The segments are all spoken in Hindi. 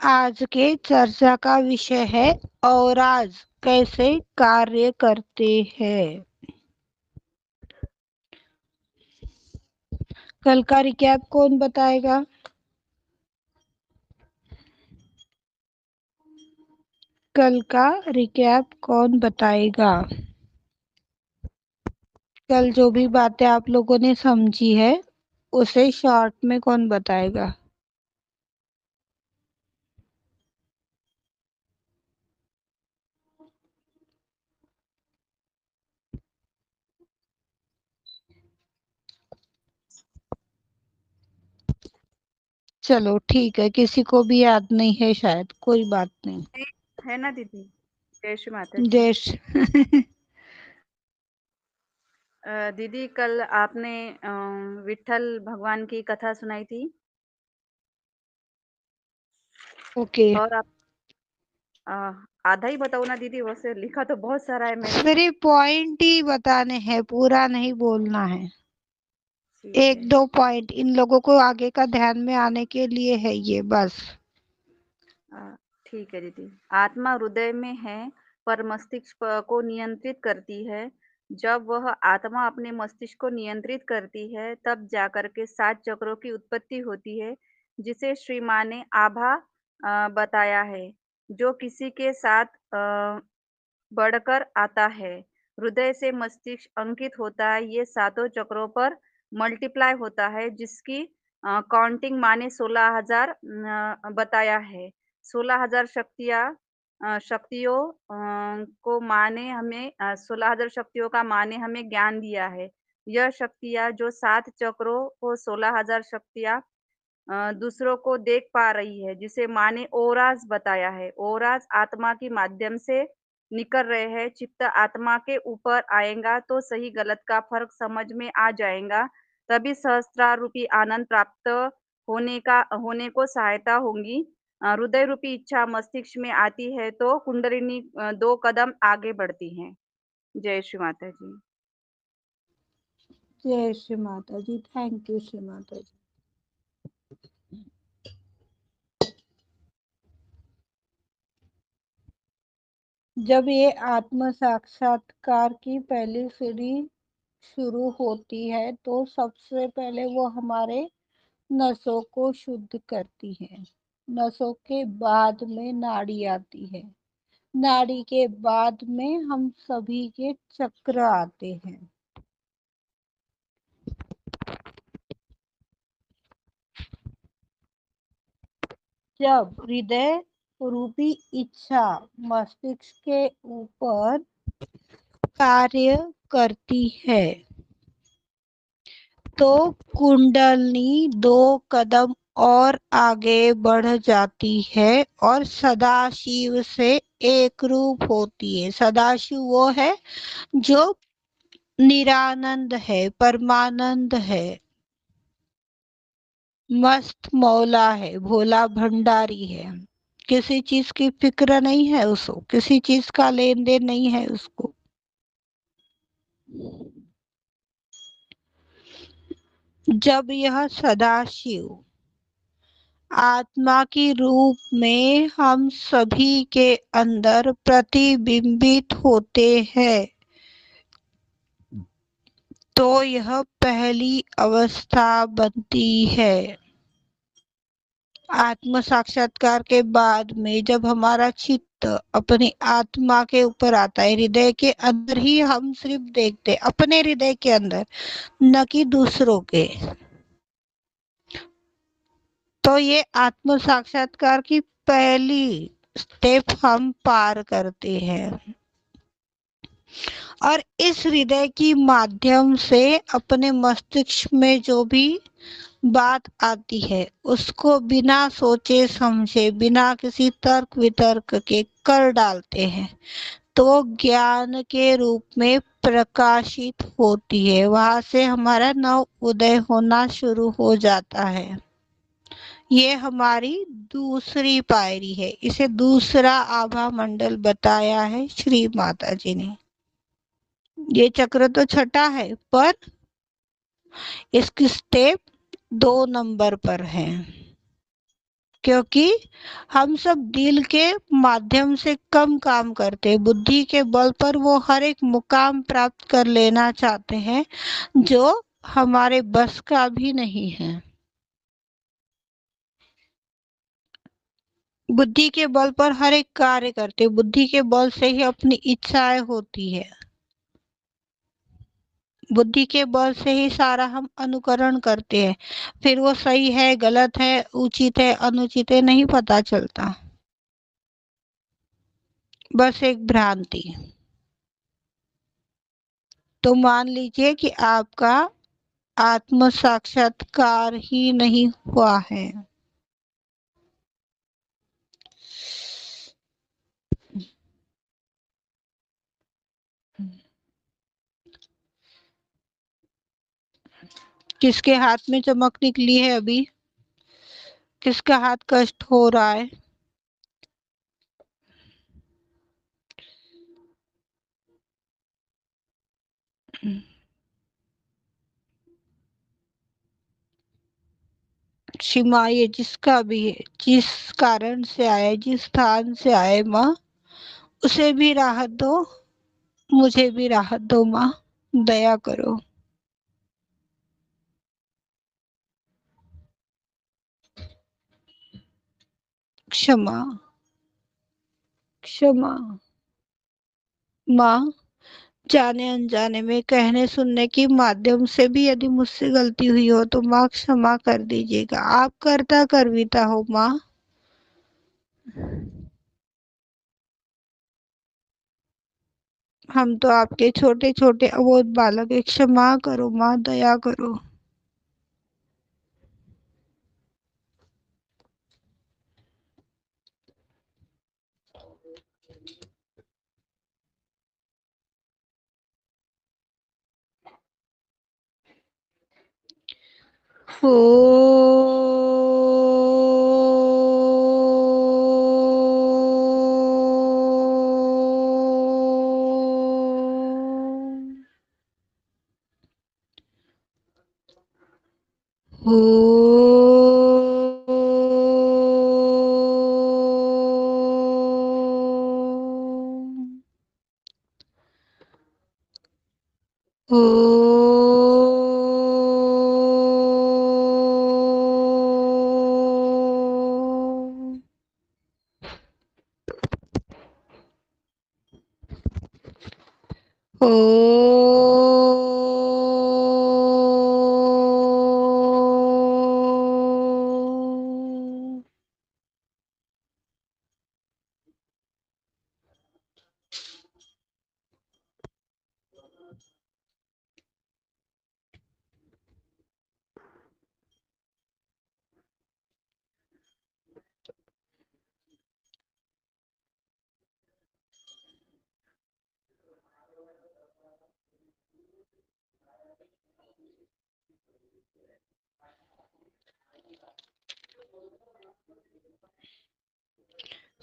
आज के चर्चा का विषय है औराज कैसे कार्य करते हैं। कल का रिकैप कौन बताएगा? कल का रिकैप कौन बताएगा? कल जो भी बातें आप लोगों ने समझी है उसे शॉर्ट में कौन बताएगा? चलो ठीक है, किसी को भी याद नहीं है शायद, कोई बात नहीं। है ना दीदी? जय श्री माता जी। देश दीदी कल आपने विठल भगवान की कथा सुनाई थी ओके, और आप आधा ही बताओ ना दीदी, वैसे लिखा तो बहुत सारा है मैंने। सिर्फ पॉइंट ही बताने हैं, पूरा नहीं बोलना है। ठीक है। 1-2 पॉइंट इन लोगों को आगे का ध्यान में आने के लिए है ये, बस। ठीक है दीदी। आत्मा हृदय में है पर मस्तिष्क को नियंत्रित करती है। जब वह आत्मा अपने मस्तिष्क को नियंत्रित करती है तब जाकर के 7 चक्रों की उत्पत्ति होती है, जिसे श्री माँ ने आभा बताया है, जो किसी के साथ बढ़कर आता है। हृदय से मस्तिष्क अंकित होता है, ये सातों चक्रों पर मल्टीप्लाई होता है, जिसकी काउंटिंग माँ ने 16,000 बताया है। 16,000 शक्तियों को माँ ने हमें 16,000 शक्तियों का माँ ने हमें ज्ञान दिया है। यह शक्तियाँ जो 7 चक्रों को 16,000 शक्तियाँ दूसरों को देख पा रही है, जिसे माँ ने ओरास बताया है। ओरास आत्मा के माध्यम से निकल रहे हैं। चित्त आत्मा के ऊपर आएगा तो सही गलत का फर्क समझ में आ जाएगा। तभी सहस्त्रार रूपी आनंद प्राप्त होने को सहायता होगी। हृदय रूपी इच्छा मस्तिष्क में आती है तो कुंडलिनी 2 कदम आगे बढ़ती है। जय श्री माता जी। जय श्री माता जी, थैंक यू श्री माता जी। जब ये आत्म साक्षात्कार की पहली सीढ़ी शुरू होती है तो सबसे पहले वो हमारे नसों को शुद्ध करती है। नसों के बाद में नाड़ी आती है। नाड़ी के बाद में हम सभी के चक्र आते हैं। जब हृदय रूपी इच्छा मस्तिष्क के ऊपर कार्य करती है तो कुंडलनी 2 कदम और आगे बढ़ जाती है और सदाशिव से एक रूप होती है। सदाशिव वो है जो निरानंद है, परमानंद है, मस्त मौला है, भोला भंडारी है। किसी चीज की फिक्र नहीं है उसको, किसी चीज का लेन देन नहीं है उसको। जब यह सदाशिव आत्मा की रूप में हम सभी के अंदर प्रतिबिंबित होते हैं तो यह पहली अवस्था बनती है। आत्म साक्षात्कार के बाद में जब हमारा चित्त अपनी आत्मा के ऊपर आता है, हृदय के अंदर ही हम सिर्फ देखते, अपने हृदय के अंदर, न कि दूसरों के, तो ये आत्म साक्षात्कार की पहली स्टेप हम पार करते हैं। और इस हृदय की माध्यम से अपने मस्तिष्क में जो भी बात आती है उसको बिना सोचे समझे, बिना किसी तर्क वितर्क के कर डालते हैं तो ज्ञान के रूप में प्रकाशित होती है। वहां से हमारा नव उदय होना शुरू हो जाता है। ये हमारी दूसरी पायरी है। इसे दूसरा आभा मंडल बताया है श्री माता जी ने। ये चक्र तो छठा है पर इसकी स्टेप 2 नंबर पर है। क्योंकि हम सब दिल के माध्यम से कम काम करते, बुद्धि के बल पर वो हर एक मुकाम प्राप्त कर लेना चाहते हैं जो हमारे बस का भी नहीं है। बुद्धि के बल पर हर एक कार्य करते, बुद्धि के बल से ही अपनी इच्छाएं होती है, बुद्धि के बल से ही सारा हम अनुकरण करते हैं, फिर वो सही है, गलत है, उचित है, अनुचित है, नहीं पता चलता, बस एक भ्रांति। तो मान लीजिए कि आपका आत्म साक्षात्कार ही नहीं हुआ है। किसके हाथ में चमक निकली है अभी? किसका हाथ कष्ट हो रहा है? सीमा ये जिसका भी है, जिस कारण से आए, जिस स्थान से आए माँ, उसे भी राहत दो, मुझे भी राहत दो माँ, दया करो। क्षमा, क्षमा माँ, जाने अनजाने में, कहने सुनने के माध्यम से भी यदि मुझसे गलती हुई हो तो माँ क्षमा कर दीजिएगा। आप करता करविता हो माँ। हम तो आपके छोटे छोटे अबोध बालक हैं, क्षमा करो माँ, दया करो। ओ ओ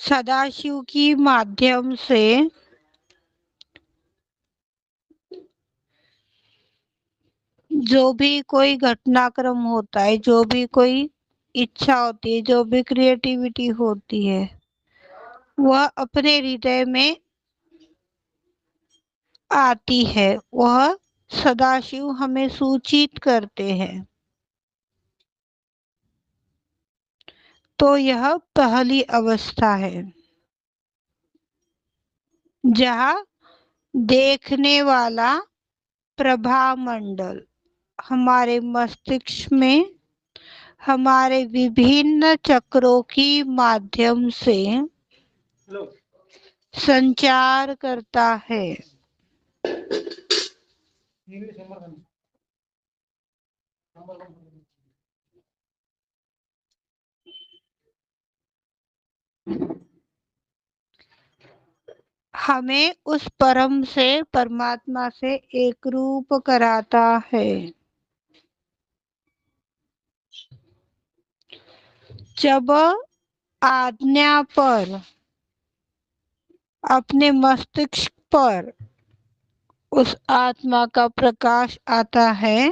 सदाशिव की माध्यम से जो भी कोई घटनाक्रम होता है, जो भी कोई इच्छा होती है, जो भी क्रिएटिविटी होती है, वह अपने हृदय में आती है, वह सदाशिव हमें सूचित करते हैं। तो यह पहली अवस्था है जहाँ देखने वाला प्रभामंडल हमारे मस्तिष्क में हमारे विभिन्न चक्रों की माध्यम से संचार करता है। हमें उस परम से, परमात्मा से एक रूप कराता है। जब आज्ञा पर, अपने मस्तिष्क पर उस आत्मा का प्रकाश आता है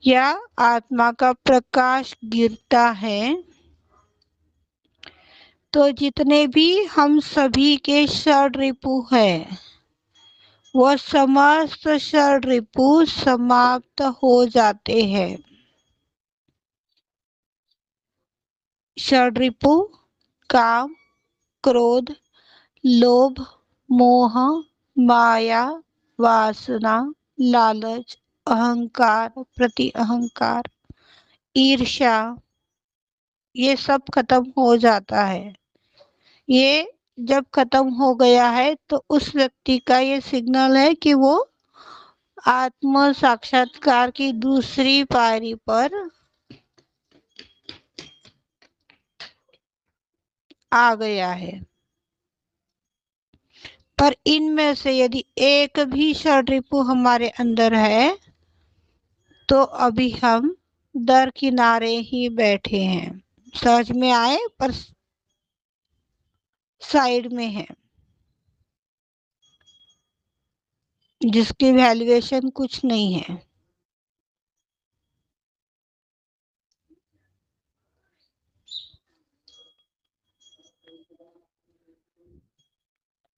या आत्मा का प्रकाश गिरता है, तो जितने भी हम सभी के षड्रिपु हैं, वह समस्त षड्रिपु समाप्त हो जाते हैं। षड्रिपु काम, क्रोध, लोभ, मोह, माया, वासना, लालच, अहंकार, प्रति अहंकार, ईर्ष्या, ये सब खत्म हो जाता है। ये जब खत्म हो गया है तो उस व्यक्ति का ये सिग्नल है कि वो आत्म साक्षात्कार की दूसरी पायरी पर आ गया है। पर इनमें से यदि एक भी षड्रिपु हमारे अंदर है तो अभी हम दर किनारे ही बैठे हैं। समझ में आए, पर साइड में है, जिसकी वैल्यूएशन कुछ नहीं है।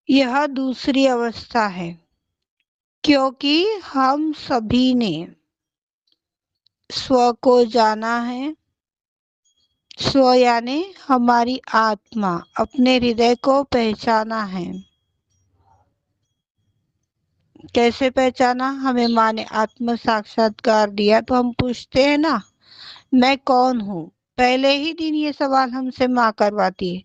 यह दूसरी अवस्था है, क्योंकि हम सभी ने स्व को जाना है। स्व यानी हमारी आत्मा, अपने हृदय को पहचाना है। कैसे पहचाना? हमें माँ ने आत्म साक्षात्कार दिया तो हम पूछते हैं ना, मैं कौन हूँ? पहले ही दिन ये सवाल हमसे माँ करवाती है,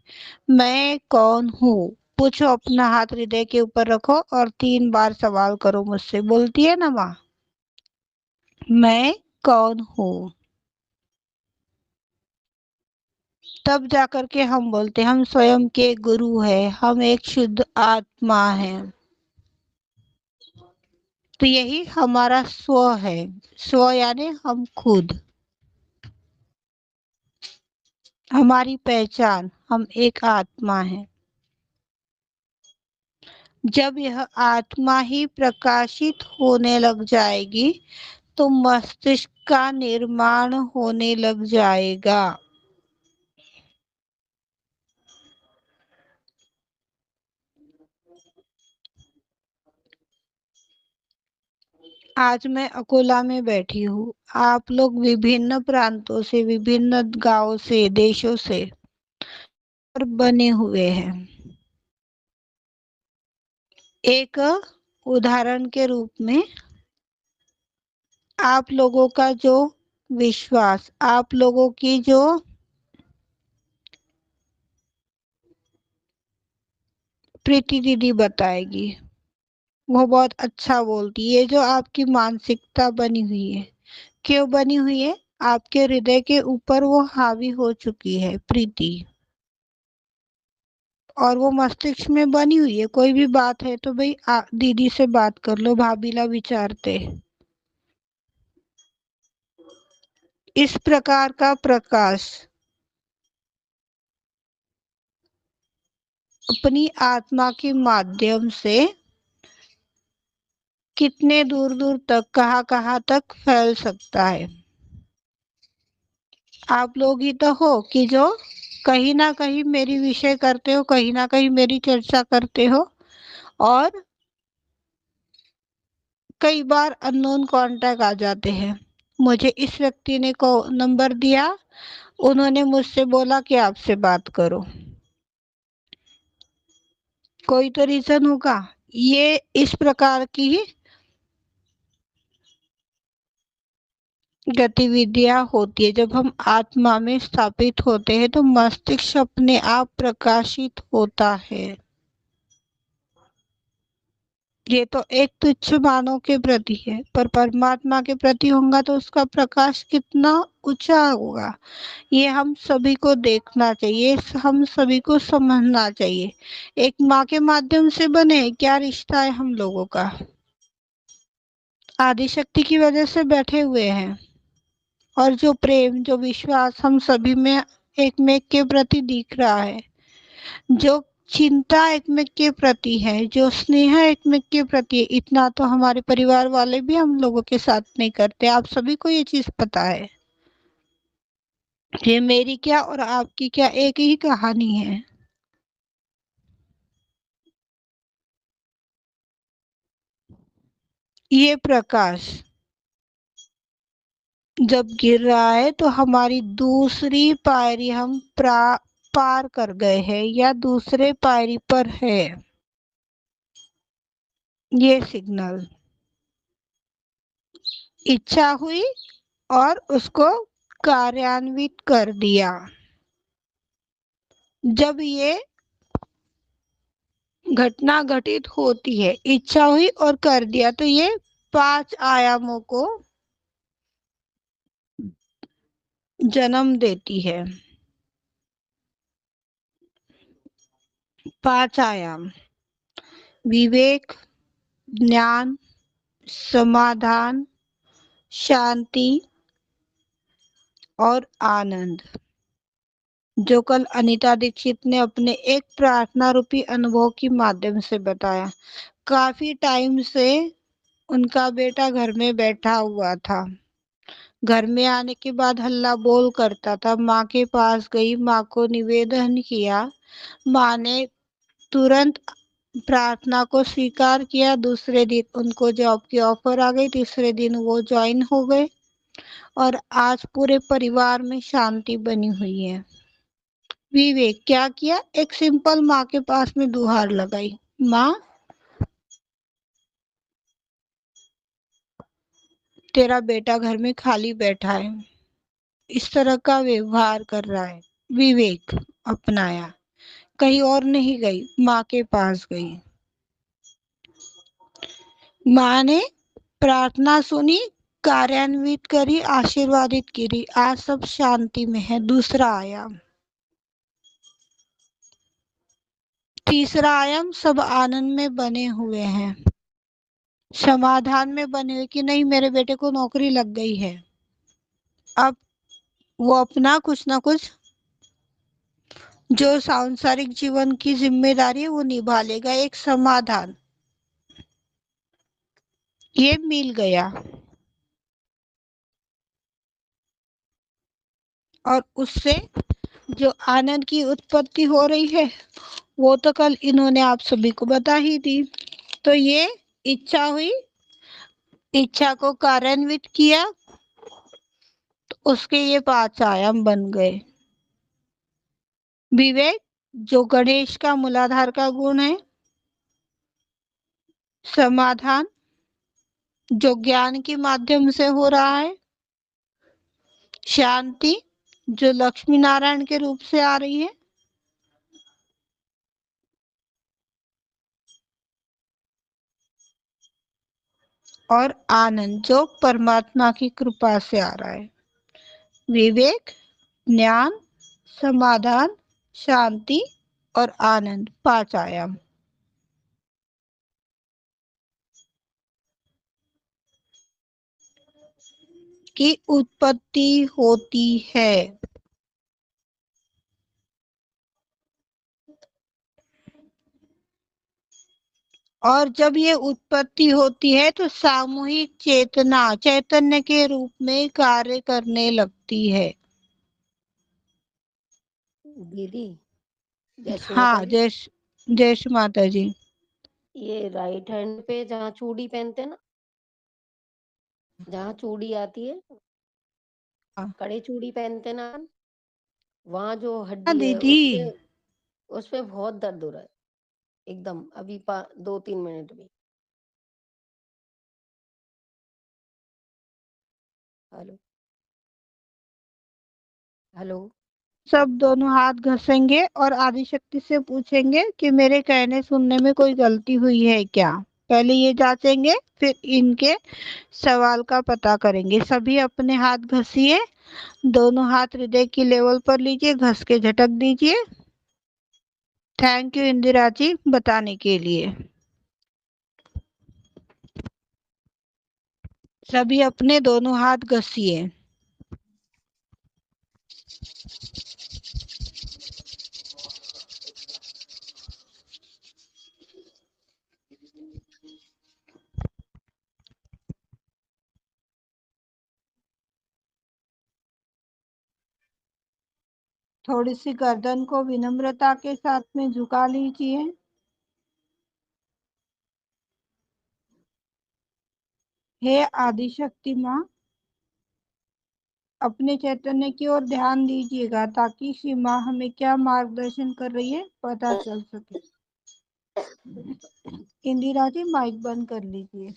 मैं कौन हूँ? पूछो, अपना हाथ हृदय के ऊपर रखो और 3 बार सवाल करो मुझसे। बोलती है ना माँ, मैं कौन हूँ? तब जाकर के हम बोलते हम स्वयं के गुरु हैं, हम एक शुद्ध आत्मा हैं। तो यही हमारा स्व है। स्व यानी हम खुद, हमारी पहचान, हम एक आत्मा हैं। जब यह आत्मा ही प्रकाशित होने लग जाएगी तो मस्तिष्क का निर्माण होने लग जाएगा। आज मैं अकोला में बैठी हूँ, आप लोग विभिन्न प्रांतों से, विभिन्न गांवों से, देशों से बने हुए हैं। एक उदाहरण के रूप में आप लोगों का जो विश्वास, आप लोगों की जो प्रीति दीदी बताएगी, वो बहुत अच्छा बोलती है। ये जो आपकी मानसिकता बनी हुई है, क्यों बनी हुई है? आपके हृदय के ऊपर वो हावी हो चुकी है प्रीति, और वो मस्तिष्क में बनी हुई है। कोई भी बात है तो भाई दीदी से बात कर लो, भाभीला विचारते। इस प्रकार का प्रकाश अपनी आत्मा के माध्यम से कितने दूर दूर तक, कहाँ कहाँ तक फैल सकता है। आप लोग ही तो हो कि जो कहीं ना कहीं मेरी विषय करते हो, कहीं ना कहीं मेरी चर्चा करते हो, और कई बार अननोन कांटेक्ट आ जाते हैं। मुझे इस व्यक्ति ने को नंबर दिया, उन्होंने मुझसे बोला कि आपसे बात करो। कोई तो रीजन होगा। ये इस प्रकार की गतिविधियां होती है। जब हम आत्मा में स्थापित होते हैं तो मस्तिष्क अपने आप प्रकाशित होता है। ये तो एक तुच्छ मानव के प्रति है, पर परमात्मा के प्रति होगा तो उसका प्रकाश कितना ऊंचा होगा। ये हम सभी को देखना चाहिए, हम सभी को समझना चाहिए। एक माँ के माध्यम से बने क्या रिश्ता है हम लोगों का, आदि शक्ति की वजह से बैठे हुए हैं। और जो प्रेम, जो विश्वास हम सभी में एक में के प्रति दिख रहा है, जो चिंता एक में के प्रति है, जो स्नेह एक में के प्रति है, इतना तो हमारे परिवार वाले भी हम लोगों के साथ नहीं करते। आप सभी को ये चीज पता है। ये मेरी क्या और आपकी क्या एक ही कहानी है। ये प्रकाश जब गिर रहा है तो हमारी दूसरी पायरी हम पार कर गए हैं या दूसरे पायरी पर है, ये सिग्नल। इच्छा हुई और उसको कार्यान्वित कर दिया। जब ये घटना घटित होती है, इच्छा हुई और कर दिया, तो ये 5 आयामों को जन्म देती है। 5 आयाम: विवेक, ज्ञान, समाधान, शांति और आनंद, जो कल अनीता दीक्षित ने अपने एक प्रार्थना रूपी अनुभव के माध्यम से बताया। काफी टाइम से उनका बेटा घर में बैठा हुआ था। घर में आने के बाद हल्ला बोल करता था। माँ के पास गई, माँ को निवेदन किया। माँ ने तुरंत प्रार्थना को स्वीकार किया। दूसरे दिन उनको जॉब की ऑफर आ गई। तीसरे दिन वो ज्वाइन हो गए और आज पूरे परिवार में शांति बनी हुई है। विवेक क्या किया? एक सिंपल माँ के पास में गुहार लगाई, माँ तेरा बेटा घर में खाली बैठा है, इस तरह का व्यवहार कर रहा है। विवेक अपनाया, कहीं और नहीं गई, माँ के पास गई। माँ ने प्रार्थना सुनी, कार्यान्वित करी, आशीर्वादित करी। आज सब शांति में है। दूसरा आयाम। तीसरा आयाम, सब आनंद में बने हुए हैं, समाधान में बने हुए कि नहीं मेरे बेटे को नौकरी लग गई है, अब वो अपना कुछ ना कुछ जो सांसारिक जीवन की जिम्मेदारी है वो निभा लेगा। एक समाधान ये मिल गया और उससे जो आनंद की उत्पत्ति हो रही है वो तो कल इन्होंने आप सभी को बता ही दी। तो ये इच्छा हुई, इच्छा को कार्यान्वित किया, तो उसके ये 5 आयाम बन गए। विवेक जो गणेश का मूलाधार का गुण है, समाधान जो ज्ञान के माध्यम से हो रहा है, शांति जो लक्ष्मी नारायण के रूप से आ रही है, और आनंद जो परमात्मा की कृपा से आ रहा है। विवेक, ज्ञान, समाधान, शांति और आनंद, 5 आयाम। की उत्पत्ति होती है। और जब ये उत्पत्ति होती है तो सामूहिक चेतना चैतन्य के रूप में कार्य करने लगती है। दीदी, जय श्री माता हाँ, जी। जय श्री माता जी। ये राइट हैंड पे जहाँ चूड़ी पहनते हैं ना, जहाँ चूड़ी आती है, हाँ कड़े चूड़ी पहनते हैं ना, वहाँ जो हाँ, हड्डी है दीदी। उस पे बहुत दर्द हो रहा है एकदम, अभी 2-3 मिनट में। Hello hello. सब दोनों हाथ घसेंगे और आदिशक्ति से पूछेंगे कि मेरे कहने सुनने में कोई गलती हुई है क्या। पहले ये जांचेंगे, फिर इनके सवाल का पता करेंगे। सभी अपने हाथ घसिए, दोनों हाथ हृदय की लेवल पर लीजिए, घस के झटक दीजिए। थैंक यू इंदिरा जी बताने के लिए। सभी अपने दोनों हाथ घसिए। थोड़ी सी गर्दन को विनम्रता के साथ में झुका लीजिए। हे आदिशक्ति माँ, अपने चैतन्य की ओर ध्यान दीजिएगा ताकि श्री माँ हमें क्या मार्गदर्शन कर रही है पता चल सके। इंदिरा जी माइक बंद कर लीजिए।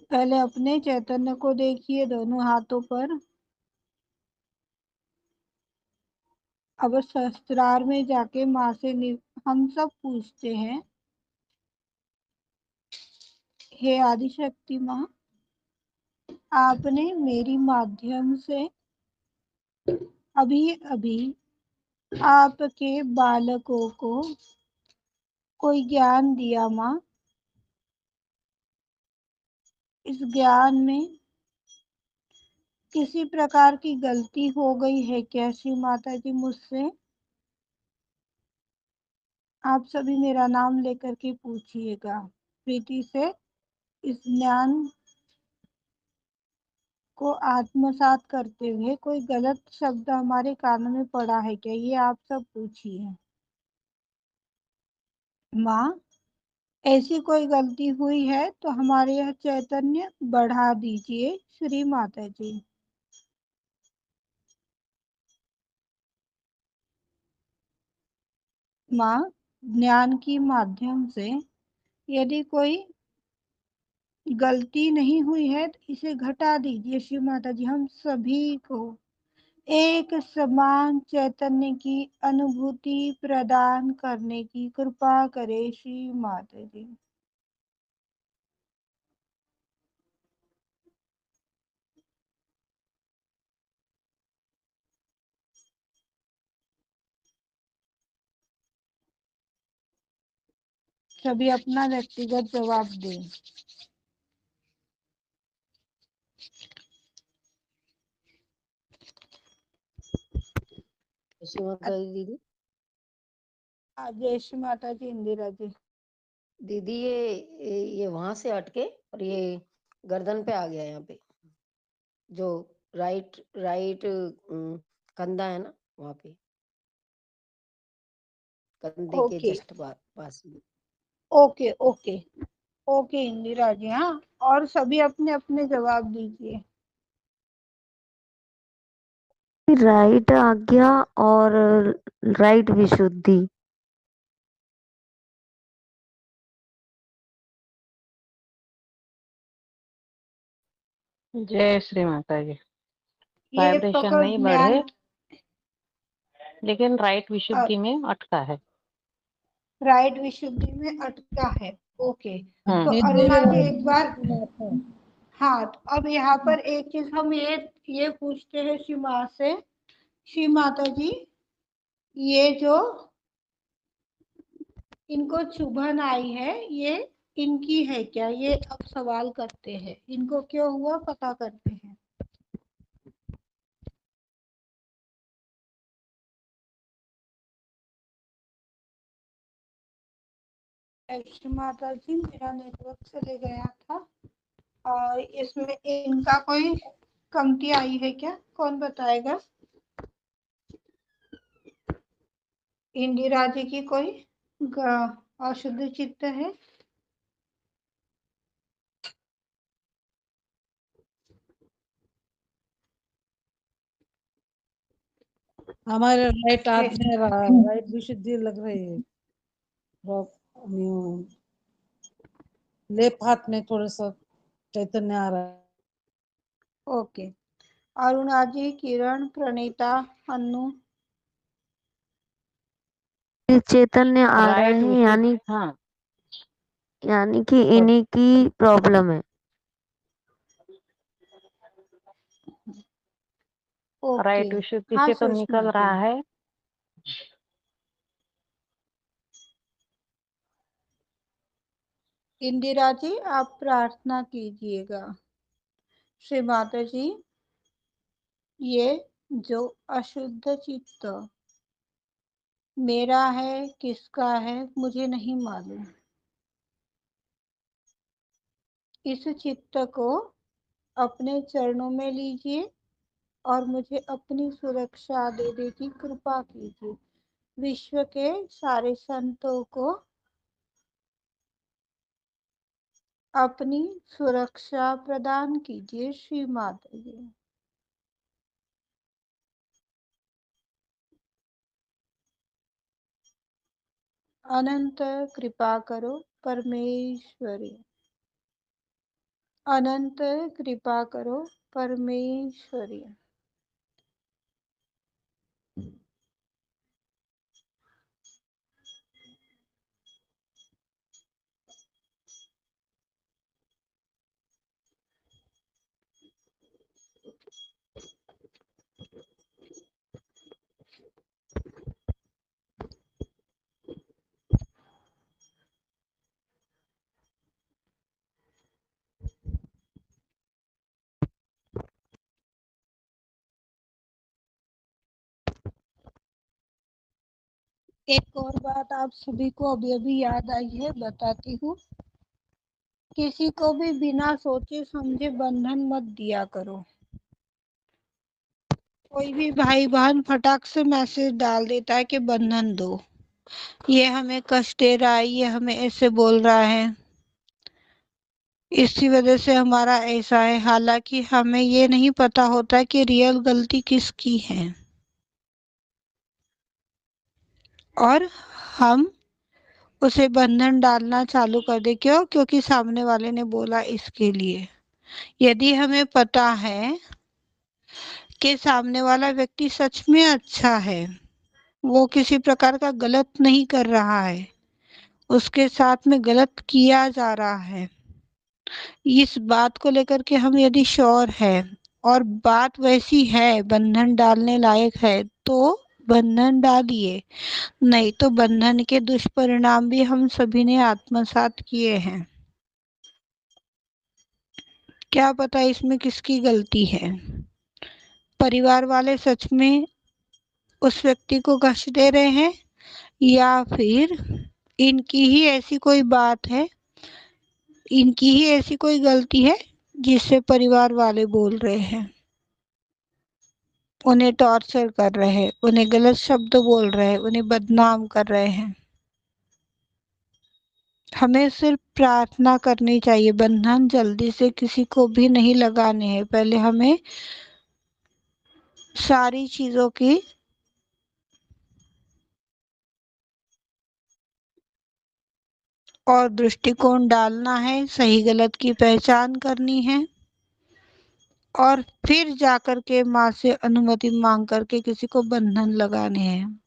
पहले अपने चैतन्य को देखिए दोनों हाथों पर। अब शस्त्रार में जाके माँ से हम सब पूछते हैं, हे आदिशक्ति माँ, आपने मेरी माध्यम से अभी अभी आपके बालकों को कोई ज्ञान दिया माँ। इस ज्ञान में किसी प्रकार की गलती हो गई है क्या श्री माता जी मुझसे? आप सभी मेरा नाम लेकर के पूछिएगा प्रीति से। इस ज्ञान को आत्मसात करते हुए कोई गलत शब्द हमारे कानों में पड़ा है क्या, ये आप सब पूछिए। माँ, ऐसी कोई गलती हुई है तो हमारे यह चैतन्य बढ़ा दीजिए श्री माता जी। माँ, ज्ञान की माध्यम से यदि कोई गलती नहीं हुई है तो इसे घटा दीजिए श्री माता जी। हम सभी को एक समान चैतन्य की अनुभूति प्रदान करने की कृपा करे श्री माता जी। सभी अपना व्यक्तिगत जवाब दें। जय माता दी दीदी। जय श्री माता जी। इंदिरा जी। दीदी ये वहां से हटके और ये गर्दन पे आ गया, यहाँ पे जो राइट राइट कंधा है ना, वहां पे कंधे के ओके जस्ट पास में। Okay okay okay Indira ji. हाँ, और सभी अपने अपने जवाब दीजिए। राइट आज्ञा और राइट विशुद्धि। जय श्री माता जी। ये वाइब्रेशन पकड़ नहीं ज्ञान बढ़े, लेकिन राइट विशुद्धि में अटका है। राइट विशुद्धि में अटका है। ओके, तो हम्म। अरुणा जी एक बार। हाँ, तो अब यहाँ पर एक चीज हम ये पूछते हैं श्री माँ से, श्री माता जी, ये जो इनको चुभन आई है ये इनकी है क्या, ये अब सवाल करते हैं। इनको क्यों हुआ पता करते हैं। श्री माता जी, मेरा नेटवर्क चले गया था और इसमें इनका कोई कमती आई है क्या, कौन बताएगा। इंदिरा जी की कोई अशुद्ध चित्त है। हमारे राइट हाथ में राइट विशुद्धि लग रही है, लेफ्ट हाथ में थोड़ा सा चैतन्य आ रहा है। ओके, अरुणा जी, किरण, प्रणीता, अनु। चैतन्य आ रहे राइट हैं, विशुद्धि, हाँ। यानी कि इन्हीं की प्रॉब्लम है। ओके, राइट विशुद्धि हाँ से तो सुषमा निकल जी। रहा है। इंदिरा जी, आप प्रार्थना कीजिएगा। श्री माता जी, ये जो अशुद्ध चित्त मेरा है किसका है मुझे नहीं मालूम। इस चित्त को अपने चरणों में लीजिए और मुझे अपनी सुरक्षा देने की कृपा कीजिए। विश्व के सारे संतों को अपनी सुरक्षा प्रदान कीजिए श्री माता जी। अनंत कृपा करो परमेश्वरी। अनंत कृपा करो परमेश्वरी। एक और बात आप सभी को अभी अभी याद आई है, बताती हूँ। किसी को भी बिना सोचे समझे बंधन मत दिया करो। कोई भी भाई बहन फटाक से मैसेज डाल देता है कि बंधन दो, ये हमें कष्ट दे रहा है, ये हमें ऐसे बोल रहा है, इसी वजह से हमारा ऐसा है। हालांकि हमें ये नहीं पता होता कि रियल गलती किसकी है, और हम उसे बंधन डालना चालू कर दे। क्यों? क्योंकि सामने वाले ने बोला इसके लिए। यदि हमें पता है कि सामने वाला व्यक्ति सच में अच्छा है, वो किसी प्रकार का गलत नहीं कर रहा है, उसके साथ में गलत किया जा रहा है, इस बात को लेकर के हम यदि श्योर है और बात वैसी है, बंधन डालने लायक है, तो बंधन डालिए। नहीं तो बंधन के दुष्परिणाम भी हम सभी ने आत्मसात किए हैं। क्या पता इसमें किसकी गलती है। परिवार वाले सच में उस व्यक्ति को कष्ट दे रहे हैं, या फिर इनकी ही ऐसी कोई बात है, इनकी ही ऐसी कोई गलती है जिससे परिवार वाले बोल रहे हैं, उन्हें टॉर्चर कर रहे हैं, उन्हें गलत शब्द बोल रहे हैं, उन्हें बदनाम कर रहे हैं। हमें सिर्फ प्रार्थना करनी चाहिए। बंधन जल्दी से किसी को भी नहीं लगाने हैं। पहले हमें सारी चीजों की और दृष्टिकोण डालना है, सही गलत की पहचान करनी है, और फिर जाकर के माँ से अनुमति मांग करके किसी को बंधन लगाने हैं।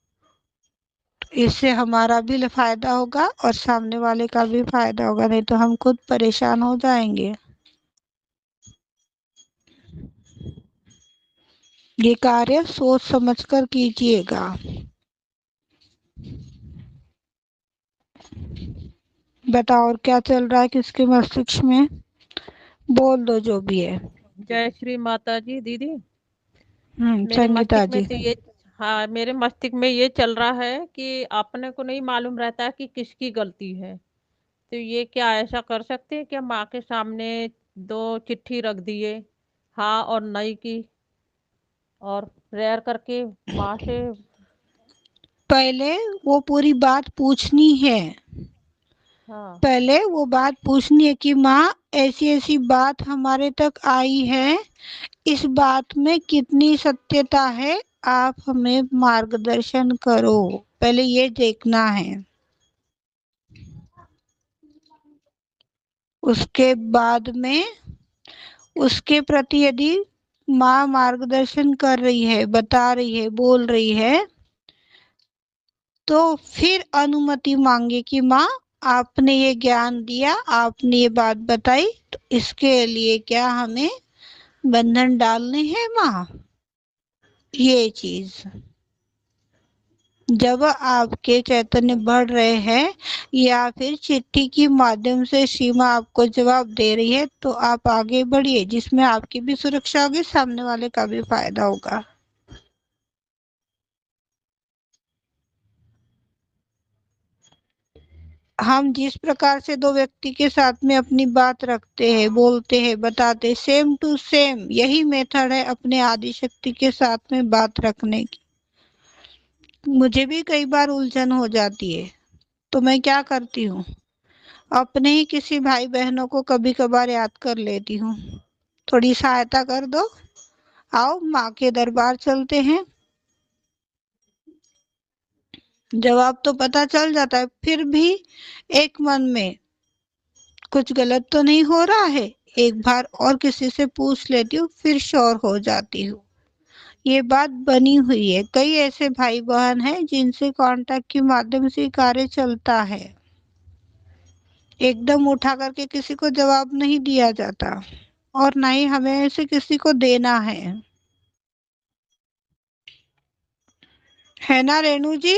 इससे हमारा भी फायदा होगा और सामने वाले का भी फायदा होगा, नहीं तो हम खुद परेशान हो जाएंगे। ये कार्य सोच समझकर कीजिएगा। बताओ और क्या चल रहा है किसके मस्तिष्क में? बोल दो जो भी है। जय श्री माता जी। दीदी, मेरे संगीता मस्तिष्क में जी। तो ये, हाँ, मेरे मस्तिष्क में ये चल रहा है कि अपने को नहीं मालूम रहता कि किसकी गलती है। तो ये क्या ऐसा कर सकते हैं कि माँ के सामने दो चिट्ठी रख दिए, हाँ और नहीं की, और प्रेयर करके माँ से। पहले वो पूरी बात पूछनी है। हाँ। पहले वो बात पूछनी है कि माँ ऐसी ऐसी बात हमारे तक आई है, इस बात में कितनी सत्यता है, आप हमें मार्गदर्शन करो। पहले ये देखना है। उसके बाद में उसके प्रति यदि माँ मार्गदर्शन कर रही है, बता रही है, बोल रही है, तो फिर अनुमति मांगे कि माँ आपने ये ज्ञान दिया, आपने ये बात बताई, तो इसके लिए क्या हमें बंधन डालने हैं माँ? ये चीज जब आपके चैतन्य बढ़ रहे हैं या फिर चिट्ठी के माध्यम से सीमा आपको जवाब दे रही है, तो आप आगे बढ़िए, जिसमें आपकी भी सुरक्षा होगी, सामने वाले का भी फायदा होगा। हम जिस प्रकार से दो व्यक्ति के साथ में अपनी बात रखते हैं, बोलते हैं, बताते, सेम टू सेम यही मेथड है अपने आदि शक्ति के साथ में बात रखने की। मुझे भी कई बार उलझन हो जाती है, तो मैं क्या करती हूँ, अपने ही किसी भाई बहनों को कभी कभार याद कर लेती हूँ। थोड़ी सहायता कर दो, आओ माँ के दरबार चलते हैं। जवाब तो पता चल जाता है, फिर भी एक मन में कुछ गलत तो नहीं हो रहा है, एक बार और किसी से पूछ लेती हूँ, फिर श्योर हो जाती हूँ। ये बात बनी हुई है, कई ऐसे भाई बहन हैं जिनसे कांटेक्ट के माध्यम से कार्य चलता है। एकदम उठा करके किसी को जवाब नहीं दिया जाता, और ना ही हमें ऐसे किसी को देना है ना रेणु जी?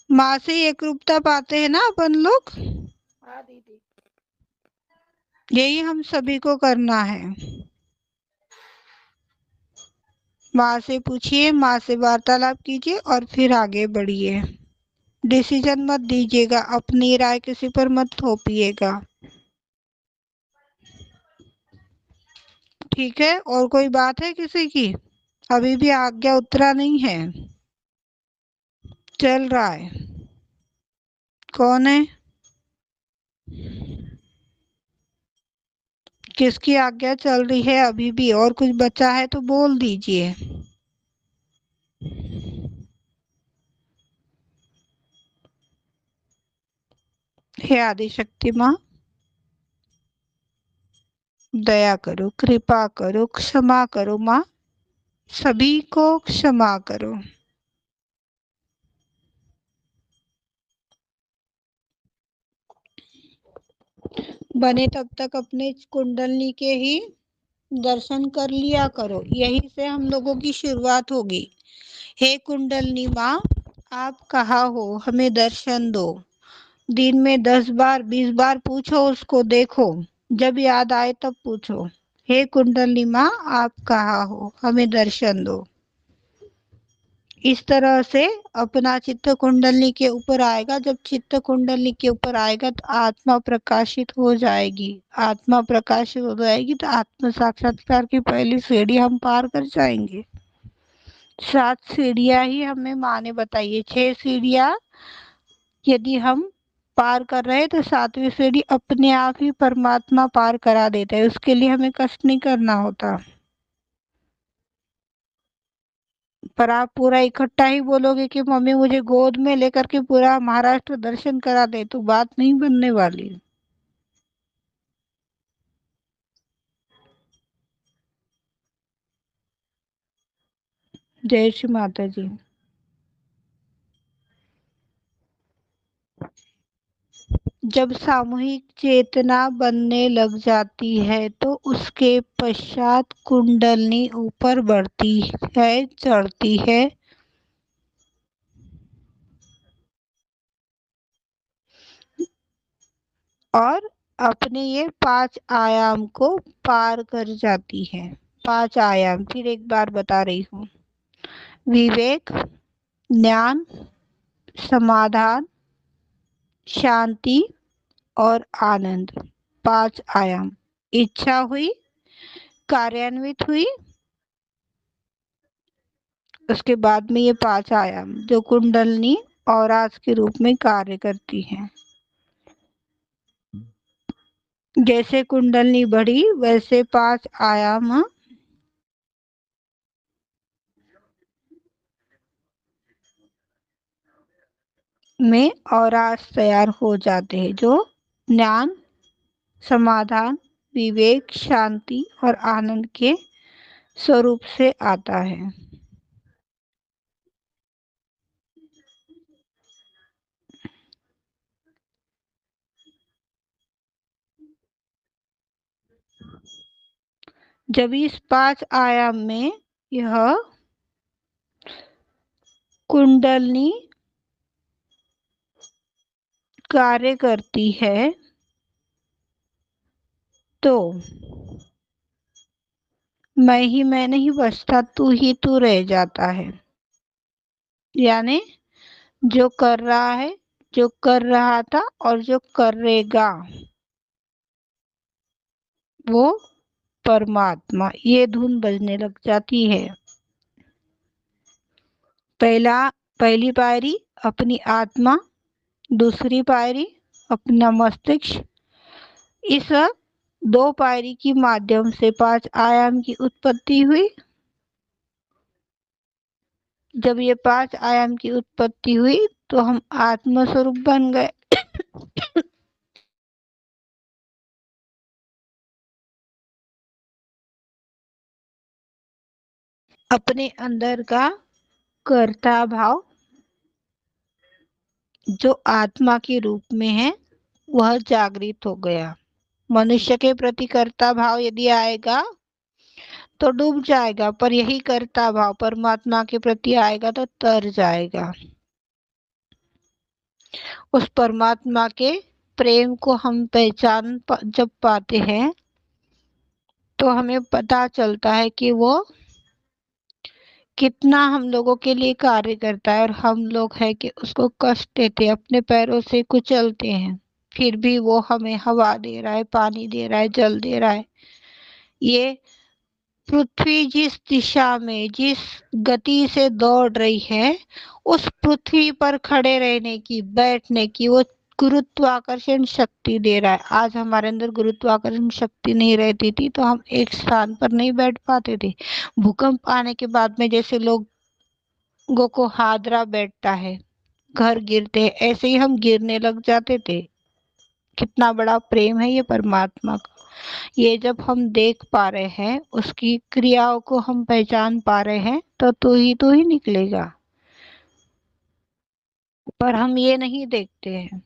माँ से एकरूपता पाते हैं ना अपन लोग, हाँ दीदी। यही हम सभी को करना है। माँ से पूछिए, माँ से वार्तालाप कीजिए और फिर आगे बढ़िए। डिसीजन मत दीजिएगा, अपनी राय किसी पर मत थोपिएगा, ठीक है? और कोई बात है किसी की? अभी भी आज्ञा उतरा नहीं है, चल रहा है। कौन है? किसकी आज्ञा चल रही है अभी भी? और कुछ बचा है तो बोल दीजिए। हे आदिशक्ति माँ, दया करो, कृपा करो, क्षमा करो माँ, सभी को क्षमा करो। बने तब तक अपने कुंडलनी के ही दर्शन कर लिया करो, यही से हम लोगों की शुरुआत होगी। हे कुंडलनी माँ, आप कहाँ हो, हमें दर्शन दो। दिन में 10 बार 20 बार पूछो उसको, देखो जब याद आए तब पूछो, हे कुंडलनी माँ आप कहाँ हो, हमें दर्शन दो। इस तरह से अपना चित्त कुंडली के ऊपर आएगा। जब चित्त कुंडली के ऊपर आएगा तो आत्मा प्रकाशित हो जाएगी। आत्मा प्रकाशित हो जाएगी तो आत्म साक्षात्कार की पहली सीढ़ी हम पार कर जाएंगे। 7 सीढ़ियां ही हमें माँ ने बताई है। 6 सीढ़ियां यदि हम पार कर रहे हैं तो 7वीं सीढ़ी अपने आप ही परमात्मा पार करा देता है, उसके लिए हमें कष्ट नहीं करना होता। पर आप पूरा इकट्ठा ही बोलोगे कि मम्मी मुझे गोद में लेकर के पूरा महाराष्ट्र दर्शन करा दे, तो बात नहीं बनने वाली। जय श्री माता जी। जब सामूहिक चेतना बनने लग जाती है तो उसके पश्चात कुंडलनी ऊपर बढ़ती है, चढ़ती है, और अपने ये 5 आयाम को पार कर जाती है। 5 आयाम फिर एक बार बता रही हूँ, विवेक, ज्ञान, समाधान, शांति और आनंद। 5 आयाम। इच्छा हुई, कार्यान्वित हुई, उसके बाद में ये 5 आयाम जो कुंडलनी और आज के रूप में कार्य करती हैं। जैसे कुंडलनी बढ़ी वैसे 5 आयाम में और आज तैयार हो जाते हैं, जो ज्ञान, समाधान, विवेक, शांति और आनंद के स्वरूप से आता है। जब इस 5 आयाम में यह कुंडलनी कार्य करती है तो मैं ही मैं नहीं बचता, तू ही तू रह जाता है। यानी जो कर रहा है, जो कर रहा था और जो करेगा वो परमात्मा, ये धुन बजने लग जाती है। पहला पहली पायरी अपनी आत्मा, दूसरी पायरी अपना मस्तिष्क। इस 2 पायरी के माध्यम से 5 आयाम की उत्पत्ति हुई। जब ये 5 आयाम की उत्पत्ति हुई तो हम आत्म स्वरूप बन गए। अपने अंदर का कर्ता भाव जो आत्मा के रूप में है वह जागृत हो गया। मनुष्य के प्रति कर्ता भाव यदि आएगा तो डूब जाएगा, पर यही कर्ता भाव परमात्मा के प्रति आएगा तो तर जाएगा। उस परमात्मा के प्रेम को हम पहचान जब पाते हैं तो हमें पता चलता है कि वो कितना हम लोगों के लिए कार्य करता है, और हम लोग है कि उसको कष्ट देते, अपने पैरों से कुचलते हैं, फिर भी वो हमें हवा दे रहा है, पानी दे रहा है, जल दे रहा है। ये पृथ्वी जिस दिशा में, जिस गति से दौड़ रही है, उस पृथ्वी पर खड़े रहने की, बैठने की वो गुरुत्वाकर्षण शक्ति दे रहा है। आज हमारे अंदर गुरुत्वाकर्षण शक्ति नहीं रहती थी तो हम एक स्थान पर नहीं बैठ पाते थे। भूकंप आने के बाद में जैसे लोगों को हादरा बैठता है, घर गिरते हैं, ऐसे ही हम गिरने लग जाते थे। कितना बड़ा प्रेम है ये परमात्मा का। ये जब हम देख पा रहे हैं, उसकी क्रियाओं को हम पहचान पा रहे हैं तो तू ही निकलेगा। पर हम ये नहीं देखते हैं,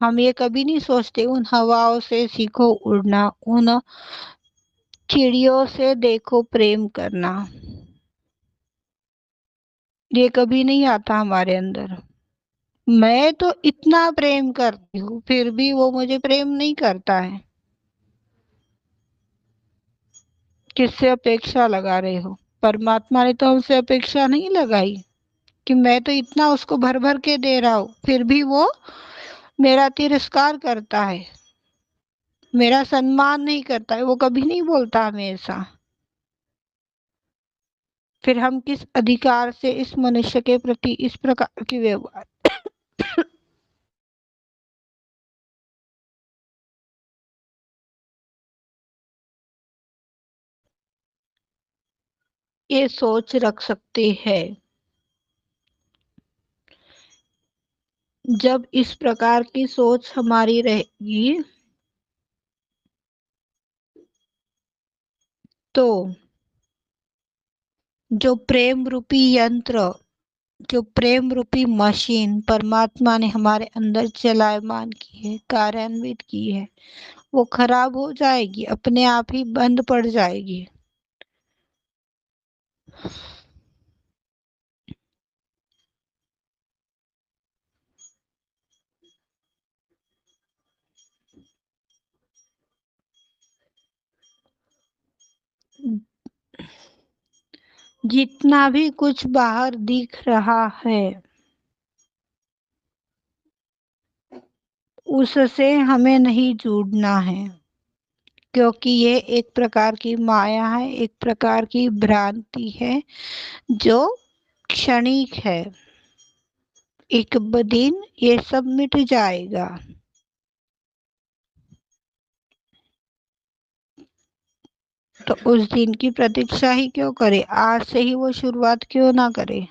हम ये कभी नहीं सोचते उन हवाओं से सीखो उड़ना, उन चिड़ियों से देखो प्रेम करना। ये कभी नहीं आता हमारे अंदर। मैं तो इतना प्रेम करती हूँ फिर भी वो मुझे प्रेम नहीं करता है। किससे अपेक्षा लगा रहे हो? परमात्मा ने तो हमसे अपेक्षा नहीं लगाई कि मैं तो इतना उसको भर भर के दे रहा हूँ फिर भी वो मेरा तिरस्कार करता है, मेरा सम्मान नहीं करता है। वो कभी नहीं बोलता हमें ऐसा। फिर हम किस अधिकार से इस मनुष्य के प्रति इस प्रकार की व्यवहार ये सोच रख सकते हैं? जब इस प्रकार की सोच हमारी रहेगी तो जो प्रेम रूपी यंत्र, जो प्रेम रूपी मशीन परमात्मा ने हमारे अंदर चलायमान की है, कार्यान्वित की है, वो खराब हो जाएगी, अपने आप ही बंद पड़ जाएगी। जितना भी कुछ बाहर दिख रहा है उससे हमें नहीं जुड़ना है, क्योंकि ये एक प्रकार की माया है, एक प्रकार की भ्रांति है जो क्षणिक है। एक दिन ये सब मिट जाएगा। तो उस दिन की प्रतीक्षा ही क्यों करे? आज से ही वो शुरुआत क्यों ना करे?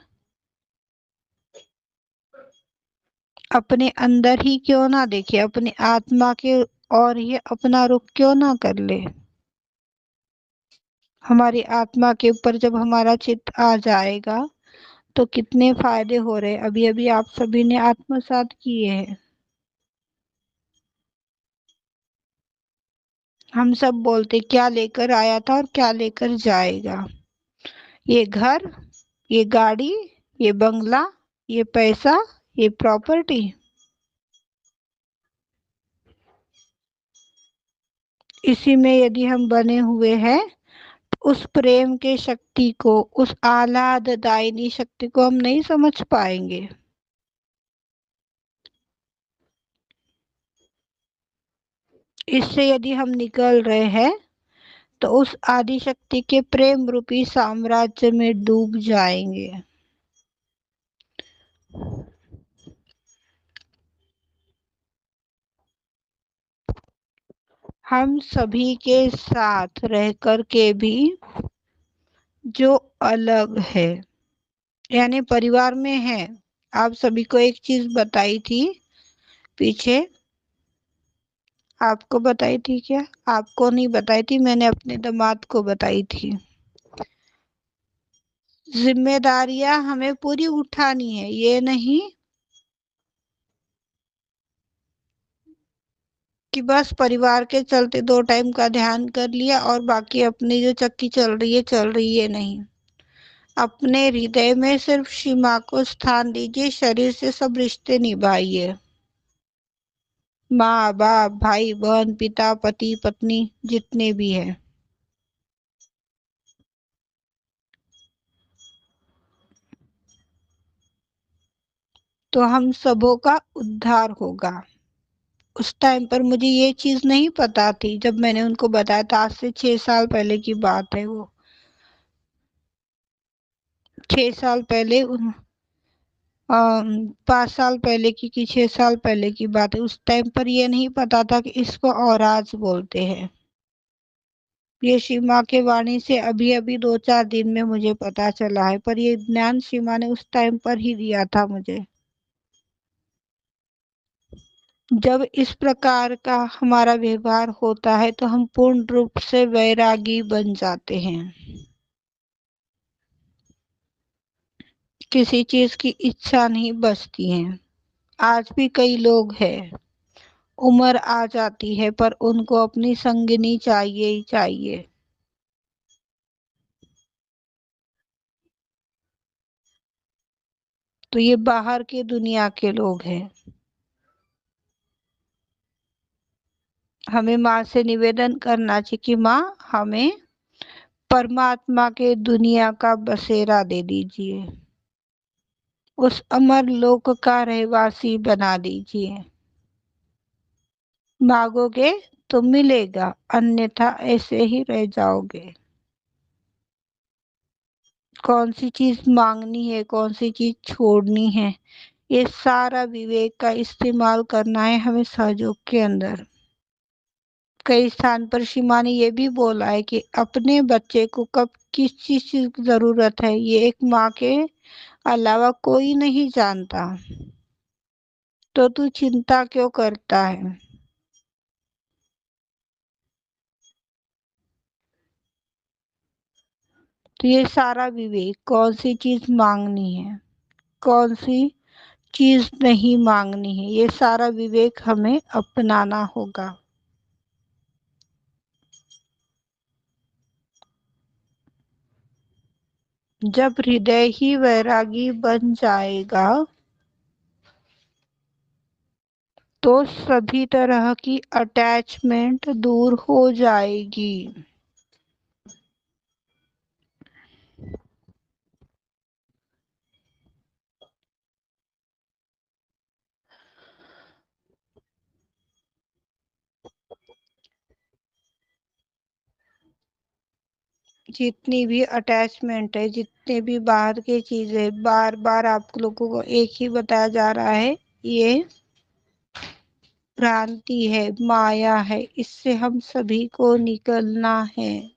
अपने अंदर ही क्यों ना देखे, अपने आत्मा के और ये अपना रुख क्यों ना कर ले? हमारी आत्मा के ऊपर जब हमारा चित्त आ जाएगा तो कितने फायदे हो रहे। अभी अभी आप सभी ने आत्मसात किए हैं। हम सब बोलते क्या लेकर आया था और क्या लेकर जाएगा। ये घर, ये गाड़ी, ये बंगला, ये पैसा, ये प्रॉपर्टी। इसी में यदि हम बने हुए हैं उस प्रेम के शक्ति को, उस आह्लाददायिनी शक्ति को हम नहीं समझ पाएंगे। इससे यदि हम निकल रहे हैं तो उस आदि शक्ति के प्रेम रूपी साम्राज्य में डूब जाएंगे। हम सभी के साथ रह कर के भी जो अलग है, यानी परिवार में है। आप सभी को एक चीज बताई थी पीछे, आपको बताई थी क्या? आपको नहीं बताई थी, मैंने अपने दामाद को बताई थी। जिम्मेदारियां हमें पूरी उठानी है, ये नहीं कि बस परिवार के चलते 2 टाइम का ध्यान कर लिया और बाकी अपनी जो चक्की चल रही है, नहीं। अपने हृदय में सिर्फ सीमा को स्थान दीजिए, शरीर से सब रिश्ते निभाइए। माँ बाप, भाई बहन, पिता, पति, पत्नी, जितने भी हैं। तो हम सबों का उद्धार होगा। उस टाइम पर मुझे ये चीज नहीं पता थी, जब मैंने उनको बताया था। आज से 6 साल पहले की बात है वो। 6 साल पहले 5 साल पहले की 6 साल पहले की बात है। उस टाइम पर ये नहीं पता था कि इसको औराज बोलते हैं। ये सीमा के वाणी से अभी अभी 2-4 दिन में मुझे पता चला है, पर ये ज्ञान सीमा ने उस टाइम पर ही दिया था मुझे। जब इस प्रकार का हमारा व्यवहार होता है तो हम पूर्ण रूप से वैरागी बन जाते हैं। किसी चीज की इच्छा नहीं बचती है। आज भी कई लोग हैं, उम्र आ जाती है पर उनको अपनी संगिनी चाहिए ही चाहिए। तो ये बाहर के दुनिया के लोग हैं। हमें माँ से निवेदन करना चाहिए कि माँ, हमें परमात्मा के दुनिया का बसेरा दे दीजिए, उस अमर लोक का रहवासी बना दीजिए। मांगोगे तो मिलेगा, अन्यथा ऐसे ही रह जाओगे। कौन सी चीज मांगनी है, कौन सी चीज छोड़नी है, ये सारा विवेक का इस्तेमाल करना है हमें सहयोग के अंदर। कई स्थान पर सीमा ने ये भी बोला है कि अपने बच्चे को कब किस चीज की जरूरत है, ये एक माँ के अलावा कोई नहीं जानता। तो तू चिंता क्यों करता है? तो ये सारा विवेक, कौन सी चीज मांगनी है, कौन सी चीज नहीं मांगनी है, ये सारा विवेक हमें अपनाना होगा। जब हृदय ही वैरागी बन जाएगा तो सभी तरह की अटैचमेंट दूर हो जाएगी। जितनी भी अटैचमेंट है, जितने भी बाहर की चीजें, बार बार आप लोगों को एक ही बताया जा रहा है, ये भ्रांति है, माया है। इससे हम सभी को निकलना है।